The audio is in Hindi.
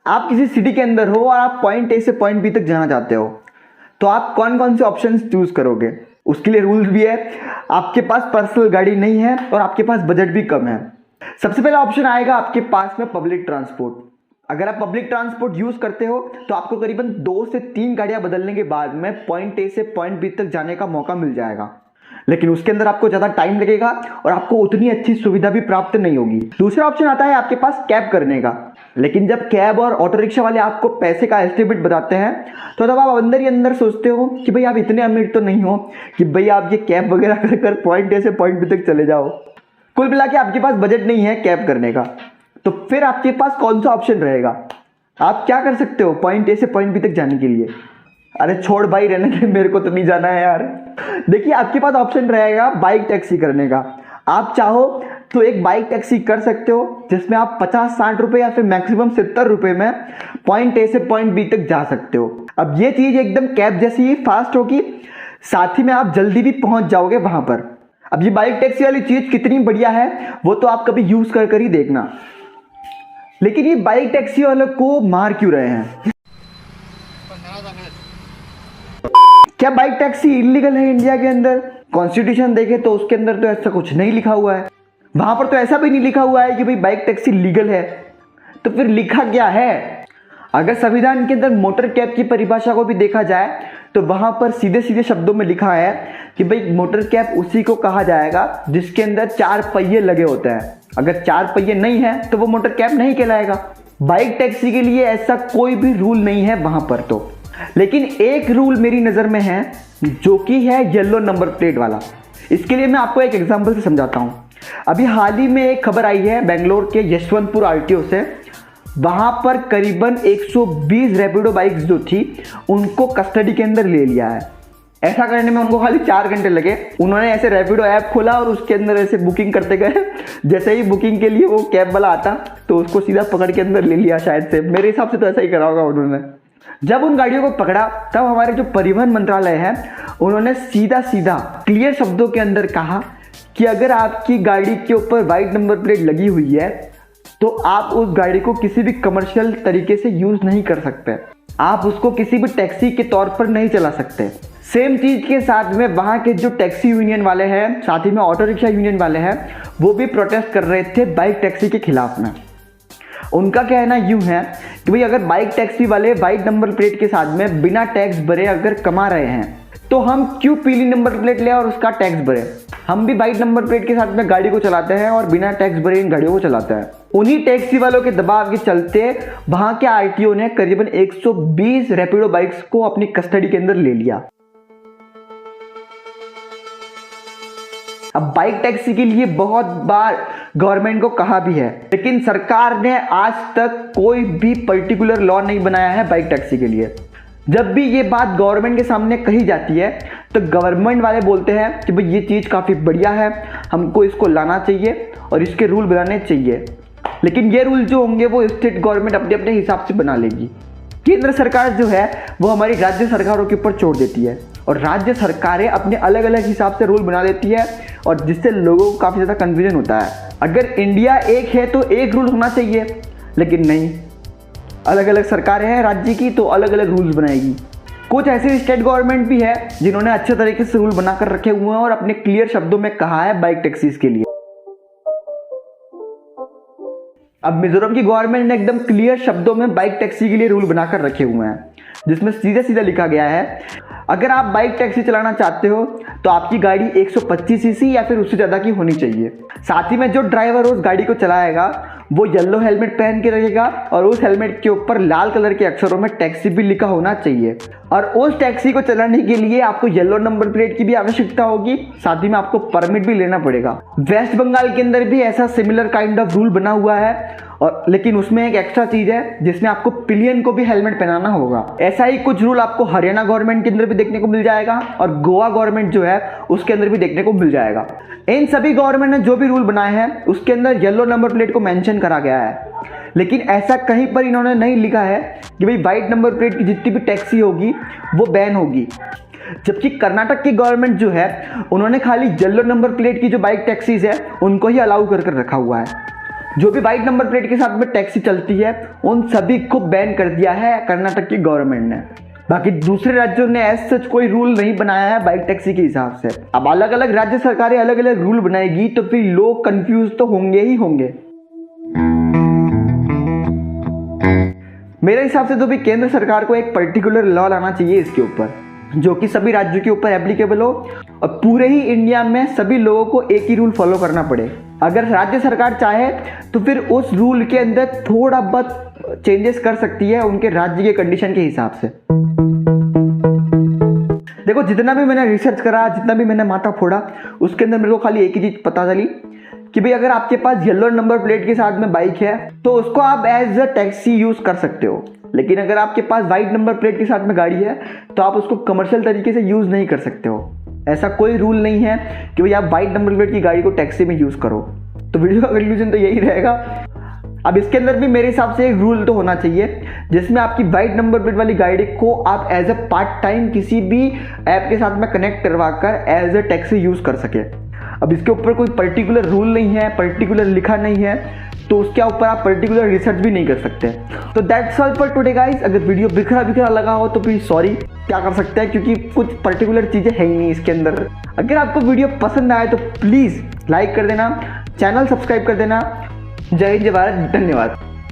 आप किसी सिटी के अंदर हो और आप पॉइंट ए से पॉइंट बी तक जाना चाहते हो, तो आप कौन कौन से ऑप्शंस चूज करोगे? उसके लिए रूल्स भी है। आपके पास पर्सनल गाड़ी नहीं है और आपके पास बजट भी कम है। सबसे पहला ऑप्शन आएगा आपके पास में पब्लिक ट्रांसपोर्ट। अगर आप पब्लिक ट्रांसपोर्ट यूज करते हो तो आपको करीबन 2 से 3 गाड़ियां बदलने के बाद में पॉइंट ए से पॉइंट बी तक जाने का मौका मिल जाएगा, लेकिन उसके अंदर आपको ज्यादा टाइम लगेगा और आपको उतनी अच्छी सुविधा भी प्राप्त नहीं होगी। दूसरा ऑप्शन आता है आपके पास कैब करने का। लेकिन जब कैब और ऑटो रिक्शा वाले आपको पैसे का एस्टिमेट बताते हैं तो तब आप अंदर ही अंदर सोचते हो कि भाई आप इतने अमीर तो नहीं हो कि भाई आप ये कैब वगैरह कर पॉइंट ए से पॉइंट बी तक चले जाओ। कुल मिला के आपके पास बजट नहीं है कैब करने का, तो फिर आपके पास कौन सा ऑप्शन रहेगा? आप क्या कर सकते हो पॉइंट ए से पॉइंट बी तक जाने के लिए? अरे छोड़ भाई, रहने दे, मेरे को तो नहीं जाना है यार। देखिए, आपके पास ऑप्शन रहेगा बाइक टैक्सी करने का। आप चाहो तो एक बाइक टैक्सी कर सकते हो जिसमें आप 50-60 रुपए या फिर मैक्सिमम 70 रुपए में पॉइंट ए से पॉइंट बी तक जा सकते हो। अब ये चीज एकदम कैब जैसी ही फास्ट होगी, साथ ही में आप जल्दी भी पहुंच जाओगे वहां पर। अब ये बाइक टैक्सी वाली चीज कितनी बढ़िया है वो तो आप कभी यूज कर ही देखना। लेकिन ये बाइक टैक्सी वालों को मार क्यों रहे हैं? क्या बाइक टैक्सी इलीगल है इंडिया के अंदर? कॉन्स्टिट्यूशन देखे तो उसके अंदर तो ऐसा कुछ नहीं लिखा हुआ है। वहां पर तो ऐसा भी नहीं लिखा हुआ है कि भाई बाइक टैक्सी लीगल है। तो फिर लिखा क्या है? अगर संविधान के अंदर मोटर कैब की परिभाषा को भी देखा जाए तो वहां पर सीधे सीधे शब्दों में लिखा है कि भाई मोटर कैब उसी को कहा जाएगा जिसके अंदर 4 पहिए लगे होते हैं। अगर 4 पहिए नहीं है तो वो मोटर कैब नहीं कहलाएगा। बाइक टैक्सी के लिए ऐसा कोई भी रूल नहीं है वहां पर तो। लेकिन एक रूल मेरी नजर में है जो कि है येलो नंबर प्लेट वाला। इसके लिए मैं आपको एक एग्जांपल से समझाता हूं। अभी हाल ही में एक खबर आई है बेंगलोर के यशवंतपुर आरटीओ से। वहां पर करीबन 120 रैपिडो बाइक्स जो थी उनको कस्टडी के अंदर ले लिया है। ऐसा करने में उनको खाली 4 घंटे लगे। उन्होंने ऐसे रैपिडो ऐप खोला और उसके अंदर ऐसे बुकिंग करते गए। जैसे ही बुकिंग के लिए वो कैब वाला आता तो उसको सीधा पकड़ के अंदर ले लिया। शायद से मेरे हिसाब से तो ऐसा ही करा होगा उन्होंने। जब उन गाड़ियों को पकड़ा तब हमारे जो परिवहन मंत्रालय है उन्होंने सीधा सीधा क्लियर शब्दों के अंदर कहा कि अगर आपकी गाड़ी के ऊपर वाइट नंबर प्लेट लगी हुई है तो आप उस गाड़ी को किसी भी कमर्शियल तरीके से यूज नहीं कर सकते। आप उसको किसी भी टैक्सी के तौर पर नहीं चला सकते। सेम चीज के साथ में वहां के जो टैक्सी यूनियन वाले हैं, साथ ही में ऑटो रिक्शा यूनियन वाले हैं, वो भी प्रोटेस्ट कर रहे थे बाइक टैक्सी के खिलाफ में। उनका कहना यूं है कि भाई अगर बाइक टैक्सी वाले वाइट नंबर प्लेट के साथ में बिना टैक्स भरे अगर कमा रहे हैं तो हम क्यों पीली नंबर प्लेट ले और उसका टैक्स भरे? हम भी वाइट नंबर प्लेट के साथ में गाड़ी को चलाते हैं और बिना टैक्स भरे इन गाड़ियों को चलाते हैं। उन्हीं टैक्सी वालों के दबाव के चलते वहां के आरटीओ ने करीबन 120 रैपिडो बाइक्स को अपनी कस्टडी के अंदर ले लिया। अब बाइक टैक्सी के लिए बहुत बार गवर्नमेंट को कहा भी है, लेकिन सरकार ने आज तक कोई भी पर्टिकुलर लॉ नहीं बनाया है बाइक टैक्सी के लिए। जब भी ये बात गवर्नमेंट के सामने कही जाती है तो गवर्नमेंट वाले बोलते हैं कि भाई ये चीज़ काफ़ी बढ़िया है, हमको इसको लाना चाहिए और इसके रूल बनाने चाहिए। लेकिन ये रूल जो होंगे वो स्टेट गवर्नमेंट अपने अपने हिसाब से बना लेगी। केंद्र सरकार जो है वो हमारी राज्य सरकारों के ऊपर छोड़ देती है और राज्य सरकारें अपने अलग अलग हिसाब से रूल बना देती है और जिससे लोगों को काफ़ी ज़्यादा कन्फ्यूजन होता है। अगर इंडिया एक है तो एक रूल होना चाहिए, लेकिन नहीं, अलग अलग सरकारें हैं राज्य की तो अलग अलग रूल्स बनाएगी। कुछ ऐसे स्टेट गवर्नमेंट भी है जिन्होंने अच्छे तरीके से रूल बनाकर रखे हुए हैं और अपने क्लियर शब्दों में कहा है बाइक टैक्सीज के लिए। अब मिजोरम की गवर्नमेंट ने एकदम क्लियर शब्दों में बाइक टैक्सी के लिए रूल बनाकर रखे हुए हैं जिसमें सीधे सीधे लिखा गया है अगर आप बाइक टैक्सी चलाना चाहते हो तो आपकी गाड़ी 125 सीसी या फिर उससे ज़्यादा की होनी चाहिए। साथ ही में जो ड्राइवर उस गाड़ी को चलाएगा वो येलो हेलमेट पहन के रहेगा और उस हेलमेट के ऊपर लाल कलर के अक्षरों में टैक्सी भी लिखा होना चाहिए। और उस टैक्सी को चलाने के लिए आपको येलो नंबर प्लेट की भी आवश्यकता होगी, साथ ही में आपको परमिट भी लेना पड़ेगा। वेस्ट बंगाल के अंदर भी ऐसा सिमिलर काइंड ऑफ रूल बना हुआ है और लेकिन उसमें एक एक्स्ट्रा चीज है जिसमें आपको पिलियन को भी हेलमेट पहनाना होगा। ऐसा ही कुछ रूल आपको हरियाणा गवर्नमेंट के अंदर भी देखने को मिल जाएगा और गोवा गवर्नमेंट जो है उसके अंदर भी देखने को मिल जाएगा। इन सभी गवर्नमेंट ने जो भी रूल बनाए हैं उसके अंदर येलो नंबर प्लेट को मेंशन करा गया है, लेकिन ऐसा कहीं पर इन्होंने नहीं लिखा है कि भाई वाइट नंबर प्लेट की जितनी भी टैक्सी होगी वो बैन होगी। जबकि कर्नाटक की गवर्नमेंट जो है उन्होंने खाली येलो नंबर प्लेट की जो बाइक टैक्सीज है उनको ही अलाउ कर रखा हुआ है। जो भी वाइट नंबर प्लेट के साथ में टैक्सी चलती है उन सभी को बैन कर दिया है कर्नाटक की गवर्नमेंट ने। बाकी दूसरे राज्यों ने एज सच कोई रूल नहीं बनाया है बाइक टैक्सी के हिसाब से। अब अलग अलग राज्य सरकारें अलग अलग रूल बनाएगी तो फिर लोग कंफ्यूज तो होंगे ही होंगे। मेरे हिसाब से तो भी केंद्र सरकार को एक पर्टिकुलर लॉ लाना चाहिए इसके ऊपर, जो कि सभी राज्यों के ऊपर एप्लीकेबल हो और पूरे ही इंडिया में सभी लोगों को एक ही रूल फॉलो करना पड़े। अगर राज्य सरकार चाहे तो फिर उस रूल के अंदर थोड़ा बहुत चेंजेस कर सकती है उनके राज्य के कंडीशन के हिसाब से। देखो, जितना भी मैंने रिसर्च करा, जितना भी मैंने माथा फोड़ा, उसके अंदर मेरे को खाली एक ही चीज पता चली कि भाई अगर आपके पास येलो नंबर प्लेट के साथ में बाइक है तो उसको आप एज अ टैक्सी यूज कर सकते हो, लेकिन अगर आपके पास वाइट नंबर प्लेट के साथ में गाड़ी है तो आप उसको कमर्शियल तरीके से यूज नहीं कर सकते हो। ऐसा कोई रूल नहीं है कि भाई आप वाइट नंबर प्लेट की गाड़ी को टैक्सी में यूज करो। तो वीडियो का कंक्लूजन तो यही रहेगा। अब इसके अंदर भी मेरे हिसाब से एक रूल तो होना चाहिए जिसमें आपकी वाइट नंबर प्लेट वाली गाड़ी को आप एज अ पार्ट टाइम किसी भी ऐप के साथ में कनेक्ट करवा कर एज अ टैक्सी यूज कर सके। अब इसके ऊपर कोई पर्टिकुलर रूल नहीं है, पर्टिकुलर लिखा नहीं है, तो उसके ऊपर आप पर्टिकुलर रिसर्च भी नहीं कर सकते। तो that's all for today guys. अगर वीडियो बिखरा लगा हो तो प्लीज सॉरी, क्या कर सकते हैं क्योंकि कुछ पर्टिकुलर चीजें है ही नहीं इसके अंदर। अगर आपको वीडियो पसंद आए तो प्लीज लाइक कर देना, चैनल सब्सक्राइब कर देना। जय हिंद, जय भारत, धन्यवाद।